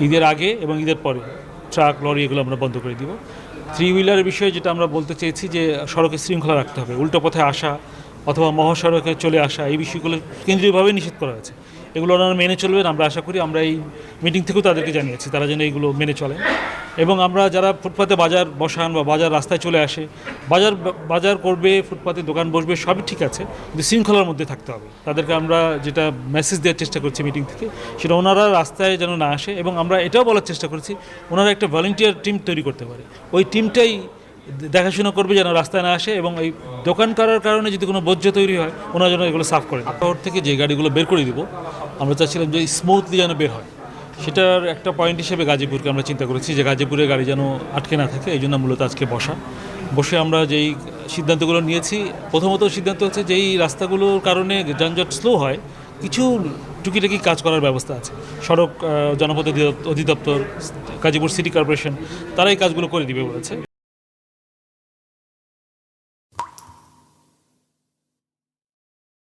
ঈদের আগে এবং ঈদের পরে ট্রাক লরি এগুলো আমরা বন্ধ করে দিব। থ্রি হুইলারের বিষয়ে যেটা আমরা বলতে চেয়েছি যে সড়কে শৃঙ্খলা রাখতে হবে, উল্টো পথে আসা অথবা মহাসড়কে চলে আসা এই বিষয়গুলো কেন্দ্রীয়ভাবে নিষেধ করা হয়েছে। এগুলো ওনারা মেনে চলবেন আমরা আশা করি। আমরা এই মিটিং থেকেও তাদেরকে জানিয়েছি তারা যেন এইগুলো মেনে চলেন। এবং আমরা যারা ফুটপাতে বাজার বসান বা বাজার রাস্তায় চলে আসে, বাজার করবে, ফুটপাতে দোকান বসবে, সবই ঠিক আছে, কিন্তু শৃঙ্খলার মধ্যে থাকতে হবে। তাদেরকে আমরা যেটা মেসেজ দেওয়ার চেষ্টা করছি মিটিং থেকে, সেটা ওনারা রাস্তায় যেন না আসে। এবং আমরা এটাও বলার চেষ্টা করছি ওনারা একটা ভলান্টিয়ার টিম তৈরি করতে পারে, ওই টিমটাই দেখাশোনা করবে যেন রাস্তায় না আসে। এবং এই দোকান করার কারণে যদি কোনো বর্জ্য তৈরি হয় ওনারা যেন এগুলো সাফ করে। শহর থেকে যে গাড়িগুলো বের করে দিব আমরা চাচ্ছিলাম যে স্মুথলি যেন বের হয়, সেটার একটা পয়েন্ট হিসেবে গাজীপুরকে আমরা চিন্তা করেছি যে গাজীপুরের গাড়ি যেন আটকে না থাকে। এই জন্য মূলত আজকে বসে আমরা যেই সিদ্ধান্তগুলো নিয়েছি, প্রথমত সিদ্ধান্ত হচ্ছে যেই রাস্তাগুলোর কারণে যানজট স্লো হয় কিছু টুকিটাকি কাজ করার ব্যবস্থা আছে। সড়ক জনপথ অধিদপ্তর, গাজীপুর সিটি কর্পোরেশন তারা এই কাজগুলো করে দিবে বলেছে।